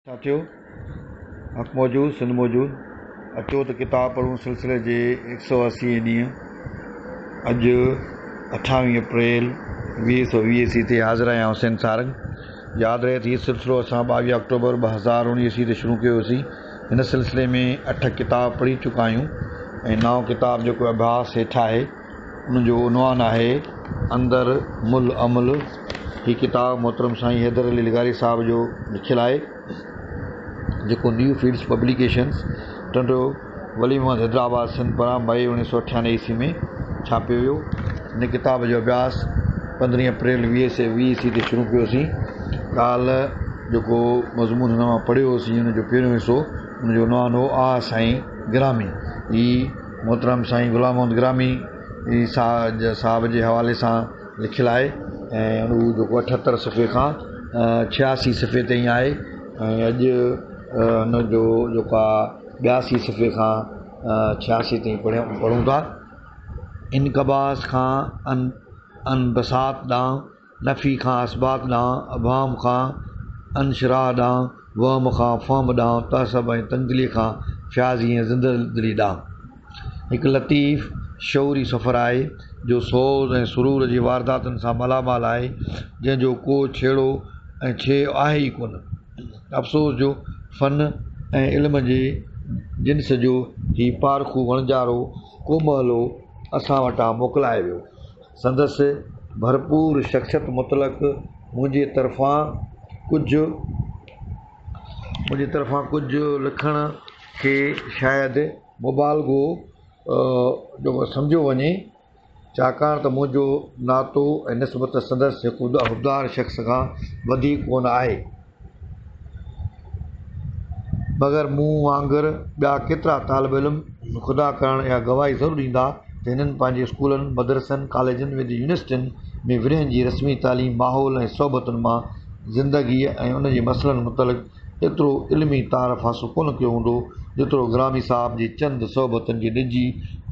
साथियों, हक़ मौजूद सिंध मौजूद अचो त किताब पढ़ूं सिलसिले जे 180 ॾींहं अॼु 28 अप्रैल 2020 ईस्वी ते हाज़िर आहियां हुसैन सारंग। यादि रहे थी सिलसिलो असां 22 अक्टूबर 2019 ईस्वी ते शुरू कयो हुयोसीं। हिन सिलसिले में 8 किताब पढ़ी चुका आहियूं ऐं 9 किताब जेको अभ्यास हेठि आहे उनजो उनवान आहे अंदर मुल अमल। हीअ किताब मोहतरम साईं हैदर अली लिगारी साहिब जो लिखियलु आहे जेको न्यू फील्ड्स पब्लिकेशन्स टंडो वली मोहम्मद हैदराबाद सिंध पारां मई 1998 ईस्वी में छापियो वियो। हिन किताब जो अभ्यास 15 अप्रैल 2020 ईस्वी ते शुरू कयोसीं। काल्ह जेको मज़मून हिन मां पढ़ियो होसीं हुनजो पहिरियों हिसो हुनजो उनवान हो आ साईं गिरामी। हीअ मोहतरम साईं गुलाम मोहम्मद गिरामी साहिब जे हवाले सां लिखियलु आहे ऐं उन जेको 78 सफ़े खां 86 सफ़े ताईं आहे ऐं अॼु हुनजो जेको आहे 82 सफ़े खां 86 ताईं पढ़ूं था। इनकबास खां अनबसात ॾांहुं, नफ़ी खां असबात ॾांहुं, अबाम खां अनशराह ॾांहुं, वहम खां फ़हम ॾांहुं, तहसब ऐं तंगदिली खां फ़याज़ी ऐं ज़िंददिली ॾांहुं। हिकु लतीफ़ शऊरी सफ़र आहे जो सोज़ ऐं सुरूर जी वारदातुनि सां मालामाल आहे जंहिंजो को छेड़ो ऐं छे आहे ई कोन। अफ़सोस जो फ़न ऐं इल्म जे जिन्स जो ही पारखू वणजारो कोमहलो असां वटां मोकिलाए वियो। संदसि भरपूर शख़्सियत मुतलक मुंहिंजे तरफ़ां कुझु लिखण खे शायदि मुबालगो जेको सम्झो वञे, छाकाणि त मुंहिंजो नातो ऐं निस्बत संदसि हिकु हुबदार शख़्स खां वधीक कोन आहे, मगर मूं वांगुरु ॿिया केतिरा तालिब इल्म ख़ुदा करणु या गवाही ज़रूरु ॾींदा त हिननि पंहिंजे स्कूलनि, मदरसनि, कॉलेजनि में यूनिवर्सिटियुनि में विरहनि जी रस्मी तालीम, माहौल ऐं सोबतुनि मां ज़िंदगीअ ऐं उन जे मसइलनि मुतलिक़ एतिरो इल्मी तारफ़ हासिलु कोन कयो हूंदो जेतिरो गिरामी साहिब जी चंद सोबतुनि जी निजी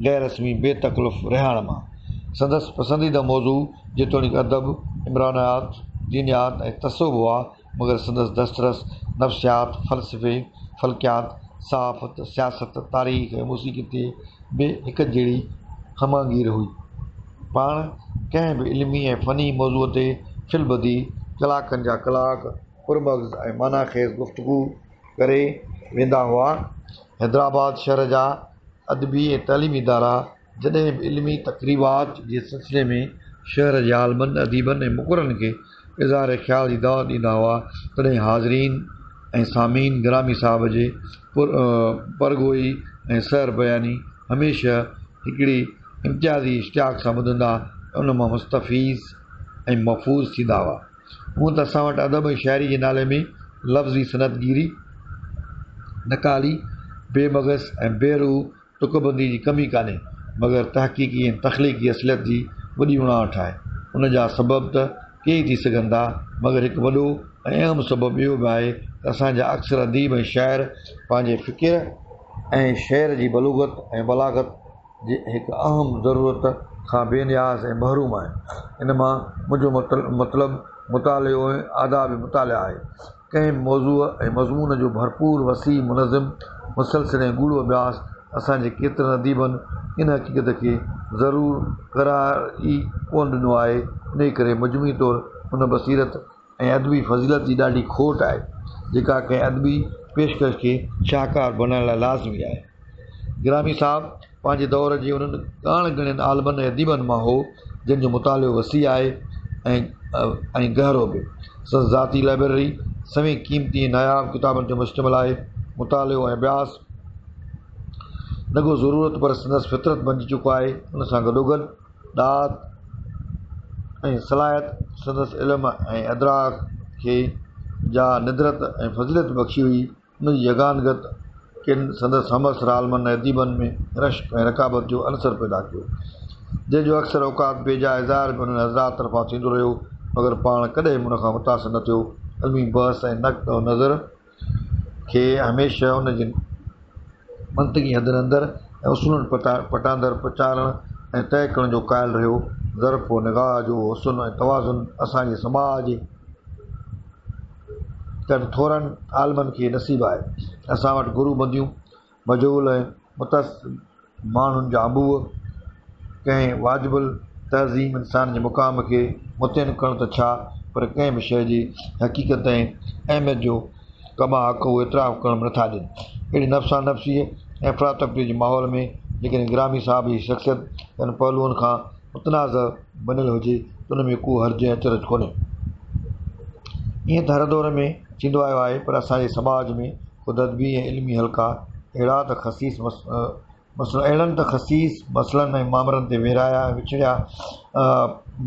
गैर रस्मी बेतकल्लुफ़ रिहाइण मां। संदसि पसंदीदा मौज़ू जेतोणीकि अदब, इमरानियात, दीनियात ऐं तसव्वुफ़ हुआ, मगर संदसि दस्तरस नफ़्सियात, फ़लसफ़े, फ़ल्कियात, सहाफ़त, सियासत, तारीख़ ऐं मूसीक़ी ते बि हिकु जहिड़ी हमागीर हुई। पाण कंहिं बि इल्मी ऐं फ़नी मौज़ूअ ते फ़िलबदी कलाकनि जा कलाक पुरमग़ज़ ऐं मानाख़ेज़ गुफ़्तगू करे वेंदा हुआ। हैदराबाद शहर जा अदबी ऐं तइलीमी इदारा जॾहिं बि इल्मी तक़रीबात जे सिलसिले में शहर जे आलिमनि, अदीबनि ऐं मुक़ररनि खे इज़हार ख़्याल जी दावत ॾींदा हुआ तॾहिं हाज़रीन ऐं सामीन गिरामी साहिब जे परगोई ऐं सैर बयानी हमेशह हिकिड़ी इम्तियाज़ी इश्तियाक सां ॿुधंदा ऐं उन मां मुस्तफ़ीज़ ऐं महफ़ूज़ थींदा हुआ। हूअं त असां वटि अदब ऐं शाइरी जे नाले में लफ़्ज़ी सनदगीरी, नकाली, बेमग़ज़ ऐं बेरू तुकबंदी जी कमी कान्हे, मगर तहक़ीक़ी ऐं तख़लीक़ी असलियत जी वॾी उणाहठ आहे। उन जा सबब त कई थी सघनि था, मगर हिकु वॾो ऐं अहम सबबु इहो बि आहे त असांजा अक्सर अदीब ऐं शाइर पंहिंजे फ़िकिर ऐं शेर जी बलूगत ऐं बलागत जे हिकु अहम ज़रूरत खां बेनियाज़ ऐं महरूम आहिनि। इन मां मुंहिंजो मतिलबु मुतालियो ऐं आदाब मुतालिया आहे। कंहिं मौज़ूअ ऐं मज़मून जो भरपूर, वसी, मुनज़िम, मुसलसिल ऐं गूढ़ो अभ्यास असांजे केतिरनि अदीबनि इन हक़ीक़त खे ज़रूरु करार ई कोन ॾिनो आहे। इन करे मजमूई तौरु उन बसीरत ऐं अदबी फज़ीलत जी ॾाढी खोट आहे जेका कंहिं अदबी पेशकश खे शाहकार बणाइण लाइ लाज़मी आहे। गिरामी साहिबु पंहिंजे दौर जे उन्हनि ॻाणनि आलिमनि ऐं अदीबनि मां हो जंहिंजो मुतालियो वसी आहे ऐं गहरो बि। संदसि ज़ाती लाइब्रेरी सभई क़ीमती ऐं नायाब किताबनि ते मुश्तमिल आहे। मुतालियो ऐं अभ्यास न को ज़रूरत पर संदसि फितरत बणिजी चुको आहे। उन सां गॾोगॾु ॾात ऐं सलाहियत संदसि इल्म ऐं अदराक खे जा निदरत ऐं फज़ीलत बख़्शी हुई। उनजी यगानगत किन संदसि हमअसर आलिमनि ऐं अदीबनि में रश्क ऐं रकाबत जो अनसर पैदा कयो, जंहिंजो अक्सर औक़ात बेजा इज़हार बि उन्हनि हज़रात तरफ़ां थींदो रहियो, मगर पाण कॾहिं बि उन खां मुतासिर न थियो। इल्मी बहस ऐं नक़्द और नज़र खे हमेशह उन जे मंतिक़ी हदनि अंदरि ऐं उसूलनि पटांदड़ प्रचारण ऐं तय करण जो क़ाइल रहियो। ज़र्फ़ व निगाह जो हुस्न ऐं तवाज़ुन असांजे समाज त थोरनि आलमनि खे नसीबु आहे। असां वटि गुरू बंदियूं मजूल ऐं मुतस माण्हुनि जा अबूअ कंहिं वाजिबुल तहज़ीम इंसान जे मुक़ाम खे मुतयन करणु त छा, पर कंहिं बि शइ जी हक़ीक़त ऐं अहमियत जो कमा हक़ उहे इतराफ़ करणु नथा ॾियनि। अहिड़ी नफ़्सा नफ़्सी ऐं अफ़रातफ़री जे माहौल में जेकॾहिं ग्रामी साहब जी शख़्सियत इन पहलुअनि खां मुतनाज़ बनियल हुजे त उन में को हर्ज ऐं अचरज कोन्हे। ईअं त हर दौर में थींदो आयो आहे, पर असांजे समाज में ख़ुदि अदबी ऐं इल्मी हल्का अहिड़नि त ख़सीस मसइलनि ऐं मामरनि ते विरहाया ऐं विछड़िया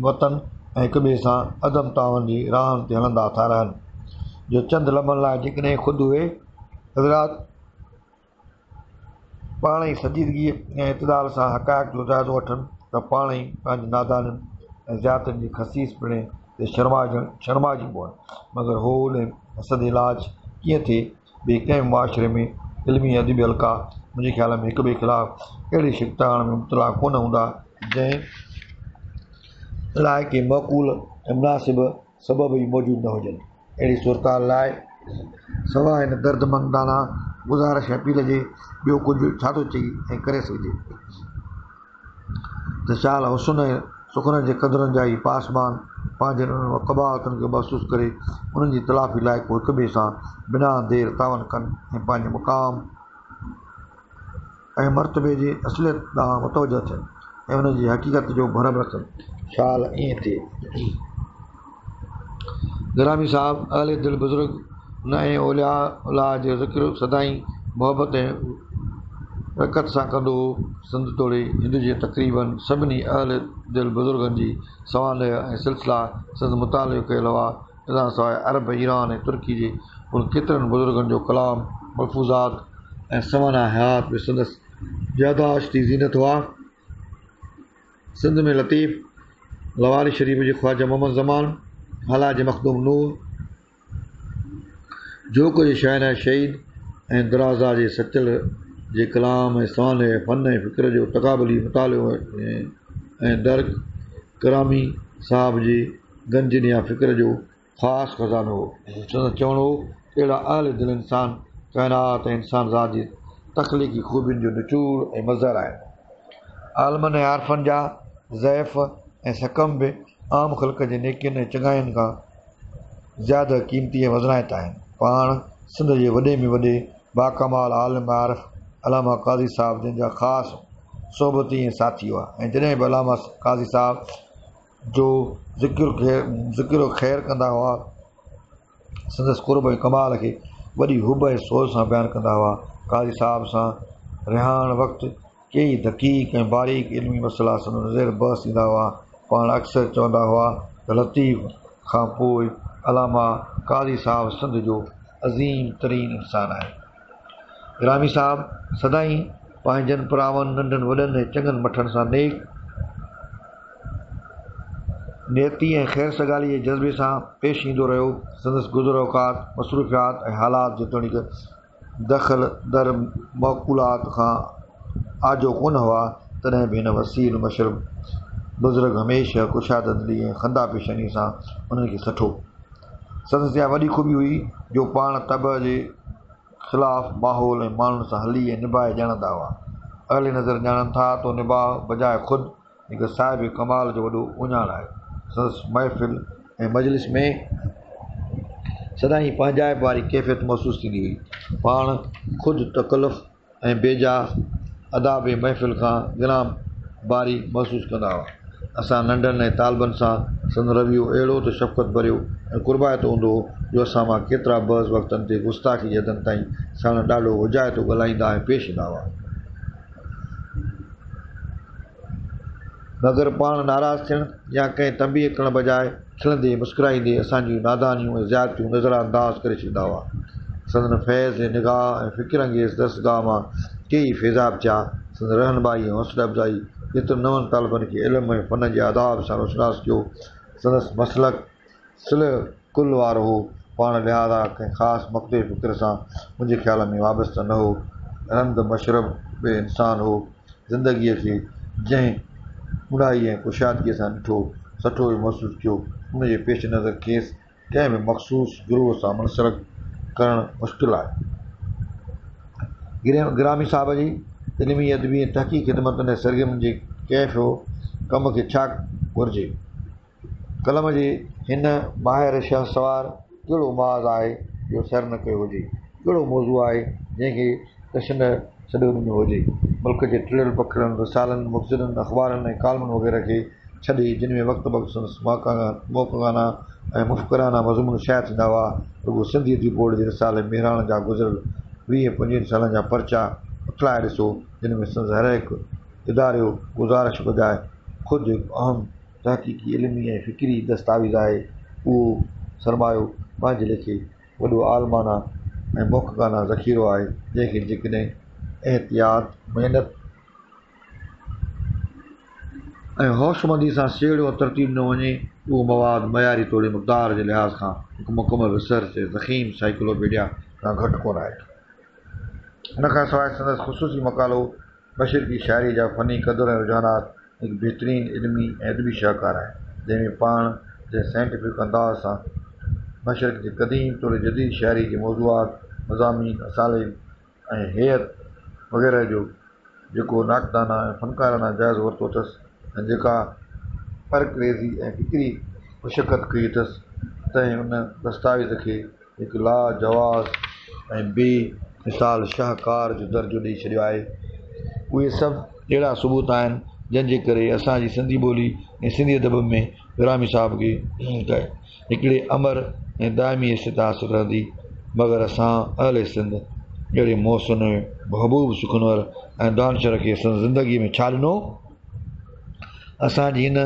वतन ऐं हिक ॿिए सां अदम तावन जी राहनि ते हलंदा था रहनि, जो चंद लम्हनि लाइ जेकॾहिं ख़ुदि उहे हज़रात पाण ई संजीदगी ऐं इतदाल सां हक़ाइक़ जो जाइज़ो वठनि त पाण ई पंहिंजी नादानियुनि ऐं ज़ियातनि जी ख़सीस पिणे ते शर्माइजी पवनि। मगर हो उन हसद इलाज कीअं थिए? ॿिए कंहिं मुआशिरे में इल्मी अदबी हल्का मुंहिंजे ख़्याल में हिक ॿिए ख़िलाफ़ अहिड़ी शिकताण में मुब्तला कोन हूंदा जंहिं लाइ के मक़ूल ऐं मुनासिब सबब ई मौजूदु न हुजनि। अहिड़ी सूरत लाइ सवाइ हिन दर्दमंदाना गुज़ारिश ऐं अपील जे ॿियो कुझु छा थो चई ऐं करे सघिजे त शाल हुस्न ऐं सुखन जे क़दरनि जा ई पासमान पंहिंजे क़बाहतुनि खे महसूसु करे उन्हनि जी तलाफ़ी लाइ को हिक ॿिए सां बिना देर तावन कनि ऐं पंहिंजे मुक़ाम ऐं मर्तबे जे असलियत ॾांहुं मुतवजह थियनि ऐं उन जी हक़ीक़त जो भरम रखनि। शाल ईअं थिए। गिरामी साहब अहले दिल बुज़ुर्ग न ऐं औलिया उल्लाह जो ज़िक्र सदाई मोहबत ऐं रकत सां कंदो हो। सिंध तोड़े हिंद जे तक़रीबन सभिनी अहले दिल बुज़ुर्गनि जी सवानह ऐं सिलसिला सिंध मुतालो कयल हुआ। हिन सवाइ अरब, ईरान ऐं तुर्की जे उन केतिरनि बुज़ुर्गनि जो कलाम, मलफ़ूज़ात ऐं सवाना हयात बि संदसि यादाश्त जी ज़ीनत हुआ। सिंध में लतीफ़ लवारी शरीफ़ जे ख़्वाजा मोहम्मद ज़मान, हलाज मखदूम नूर, जोक जे शाइना शहीद ऐं दराज़ा जे सचल जे कलाम ऐं सवानह फ़न ऐं फ़िक्र जो तक़ाबुली मुतालो ऐं दर्क करामी साहब जे गंजनि या फ़िक्र जो ख़ासि ख़ज़ानो हो। संदसि चवणो हो अहिड़ा अहले दिल इंसान काइनात ऐं इंसान ज़ात जी तख़लीक़ी ख़ूबियुनि जो निचोड़ ऐं मज़हर आहिनि। आलमनि ऐं आरफनि जा ज़ैफ़ ऐं सकम बि आम ख़ल्क़ जे नेकियुनि ऐं चङाइनि खां ज़्यादा क़ीमती ऐं वज़नाइत आहिनि। पाण सिंध जे वॾे में वॾे बाकमाल आलिम आरिफ अलामा क़ाज़ी साहब जंहिंजा ख़ासि सोबती ऐं साथी हुआ, ऐं जॾहिं बि अलामा क़ाज़ी साहब जो ज़िक्र ख़ैर कंदा हुआ संदसि क़ुर्ब ऐं कमाल खे वॾी हुब ऐं सोच सां बयानु कंदा हुआ। क़ाज़ी साहब सां रिहाइण वक़्तु कई दक़ीक़ ऐं बारीक इल्मी मसइला संदसि नज़र बहस ईंदा हुआ। पाण अक्सर चवंदा हुआ त लतीफ़ खां पोइ अलामा क़ाज़ी साहब सिंध जो अज़ीम तरीन इंसान आहे। गिरामी साहब सदाई पंहिंजनि परावनि नंढनि वॾनि ऐं चङनि मठनि सां नियती ऐं ख़ैर सगाली जे जज़्बे सां पेश ईंदो रहियो। संदसि गुज़र औक़ात, मसरूफ़ियात ऐं हालात जेतोणीकि दख़ल दर मक़ूलात खां आजो कोन हुआ, तॾहिं बि हिन वसील मशरब बुज़ुर्ग हमेशह कुशाद दिली ऐं खंदा पेशानी सां उन्हनि खे सठो। संदसि इहा वॾी ख़ूबी हुई जो पाण तब जे ख़िलाफ़ माहौल ऐं माण्हुनि सां हली ऐं निभाए ॼाणंदा हुआ। अहले नज़र ॼाणनि था तो निभाउ बजाए ख़ुदि हिकु साहिब कमाल जो वॾो उञाण आहे। संदसि महफ़िल ऐं मजलिस में सदाई पंहिंजाइप वारी कैफ़ियत महसूसु थींदी हुई। पाण ख़ुदि तकल्लुफ़ ऐं बेजा अदाब महफ़िल खां गिराम बारी महसूसु कंदा हुआ। असां नंढनि ऐं तालिबनि सां संदि रवैयो अहिड़ो त शफ़क़त भरियो ऐं कुर्बाइतो हूंदो हो जो असां मां केतिरा बज़ वक़्तनि ते गुस्ताखी जे हदनि ताईं साण ॾाढो हुजाइतो ॻाल्हाईंदा ऐं पेश ईंदा हुआ। मगर पाण नाराज़ थियणु या कंहिं तंबीह करण बजाए खिलंदे मुस्कुराईंदे असांजियूं नादानियूं ऐं ज़्यादतियूं नज़रअंदाज़ करे छॾींदा हुआ। संदन फैज़ ऐं निगाह ऐं फ़िक्र अंगेज़ दर्सगाह मां कई फैज़ाब थिया। संदन रहनुमाई ऐं हौसला अफ़ज़ाई केतिरनि नवनि तालिबनि खे इल्म ऐं फ़न जे आदाब सां रोशनास कयो। संदसि मसलक सिल कुल वारो हो। पाण लिहाज़ा कंहिं ख़ासि मक़दे फ़िक्र सां मुंहिंजे ख़्याल में वाबस्ता न हो। रंद मशरब बि इंसान हो। ज़िंदगीअ खे जंहिं मुड़ाई ऐं कुशादगीअ सां ॾिठो, सठो महसूसु कयो, उनजे पेश नज़र खेसि कंहिं बि मख़सूस गिरोह सां मुनसलिक करणु मुश्किल आहे। गिरामी साहब जी इल्मी अदबी ऐं तहक़ीक़ी ख़िदमतुनि ऐं सरगर्मियुनि जे कैफ़ कम खे छा घुरिजे? कलम जे हिन माहिर शहसवार कहिड़ो माज़ आहे जो सर न कयो हुजे? कहिड़ो मौज़ू आहे जंहिंखे कशन सॼो ॾिनो हुजे? मुल्क जे टिड़ियल पखिड़ियुनि, रिसालनि, मुफ़्सिदनि, अख़बारनि ऐं कालमनि वग़ैरह खे छॾे, जिन में वक़्त बख़्शंस मौक़ाना ऐं मुफ़्कराना मज़मून शाया थींदा हुआ, रुॻो सिंधी अदबी बोर्ड जे रिसाले मेहराण जा गुज़िरियल 20-25 सालनि जा पर्चा उथलाए ॾिसो, जिन में संदसि हर हिकु इदारो गुज़ारिश बजाए ख़ुदि हिकु अहम तहक़ीक़ी इल्मी ऐं फ़िक्री दस्तावेज़ आहे। उहो सरमायो पंहिंजे लेखे वॾो आलमाना ऐं मौक़ाना ज़ख़ीरो आहे, जंहिंखे जेकॾहिं एहतियात, महिनत ऐं होशमंदी सां सेड़ियो तरतीब न वञे, उहो मवाद मयारी तौरु मक़दार जे लिहाज़ खां हिकु मुकमल रिसर्च ऐं ज़ख़ीम साइक्लोपीडिया खां घटि कोन आहे। हिन खां सवाइ संदसि ख़ुसूसी मक़ालो मशरिक़ी शाइरी जा फ़नी क़दुर ऐं रुझानात हिकु बहितरीनु इल्मी ऐं अदबी शाहकार आहे, जंहिंमें पाण जे साइंटिफिक अंदाज़ सां मशरिक़ जे क़दीम तौरु जदीद शाइरी जे मौज़ूआत, मज़ामीन, असालिब ऐं हैत वग़ैरह जो जेको नाक़दाना ऐं फ़नकाराना जाइज़ो वरितो अथसि ऐं जेका परक्रेज़ी ऐं फ़िक्री मुशक़त कई अथसि, तंहिं उन दस्तावेज़ खे हिकु लाजवाज़ ऐं बेमिसाल शाहकार जो दर्जो ॾेई छॾियो आहे। उहे सभु अहिड़ा सबूत आहिनि जंहिंजे करे असांजी सिंधी ॿोली ऐं सिंधी अदब में गिरामी साहब खे हिकिड़े अमर ऐं दाइमी हैसियत हासिल रहंदी। मगर असां अहले सिंध अहिड़े मोहसिन, महबूब, सुखनवर ऐं दानशर खे असां ज़िंदगीअ में छा ॾिनो? असांजी हिन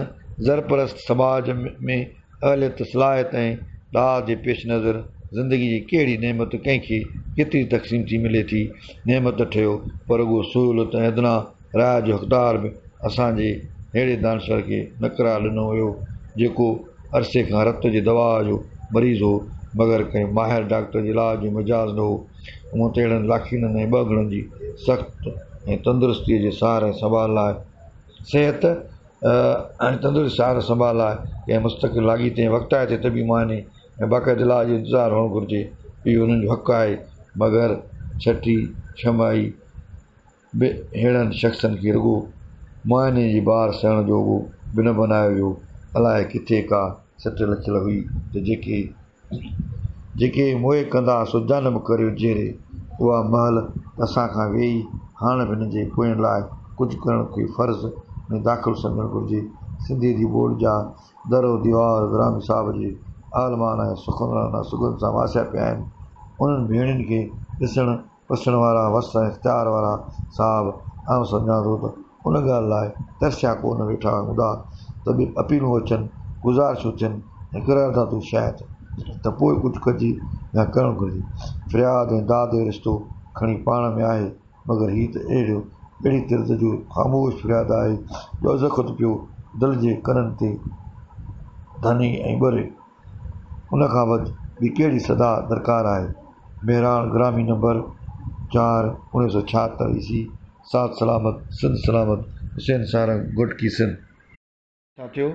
ज़रपरस्त समाज में अहलियत, सलाहियत ऐं ॾाह जे पेश नज़र ज़िंदगी जी कहिड़ी नेमत कंहिंखे केतिरी तक़सीम थी मिले थी? नेमत ठहियो पर उहो सहूलियत ऐं अदना राय जो हक़दार बि असांजे अहिड़े दानशर खे न करार ॾिनो वियो, जेको अरसे खां रत जी दवा जो मरीज़ हो, मगर कंहिं माहिर डॉक्टर जे इलाज जो मिजाज़ न हो। हूअं त अहिड़नि लाखीननि ऐं ॿ जी सख़्त ऐं तंदुरुस्तीअ जे सहारे संभाल लाइ सिहत ऐं तंदुरुस्ती सहारे संभाल लाइ कंहिं मुस्तक़िल लाॻीते ऐं वक़्ताए ते तबी मुआइने ऐं बाक़ाइदा इलाज जो इंतज़ारु हुअणु घुरिजे। इहो उन्हनि जो हक़ु आहे, मगर छठी छमाही बि अहिड़नि शख़्सनि खे रुॻो मुआइने जी बार सहण जोॻो बि न बनायो वियो। अलाए किथे का सट लिखियल हुई त जेके मोए कंदा सो जानब करियो जेरे, उहा महल असां खां वेही हाणे बि हिन जे पोयनि लाइ कुझु करण खे फ़र्ज़ में दाख़िल सम्झणु घुरिजे। सिंधी जी बोर्ड जा दरो दीवार गिरामी साहब जे आलमाना ऐं सुखनराना सुगंध सां वासिया पिया आहिनि। उन्हनि भेणियुनि खे ॾिसण पसण वारा वस ऐं इख़्तियार वारा साहब आउं सम्झां थो त उन ॻाल्हि लाइ तरसिया कोन वेठा हूंदा त बि अपीलूं अचनि, गुज़ारिशूं थियनि ऐं क़रारदादूं शायदि त पोइ कुझु कजे या करणु घुरिजे। फ़रियाद ऐं दाद जो रिश्तो खणी पाण में आहे, मगर हीअ त अहिड़ी तिर्द जो ख़ामोश फ़रियाद आहे जो ज़ख़्त पियो दिलि जे कननि ते धनी ऐं ॿरे। उन खां वधि ॿी कहिड़ी सदा दरकार आहे? मेहराण गिरामी नंबर 4 1976 ईस्वी, साथ सलामत, सिंध सलामत, हुसैन सारंग, गुटकी सिंध। छा थियो?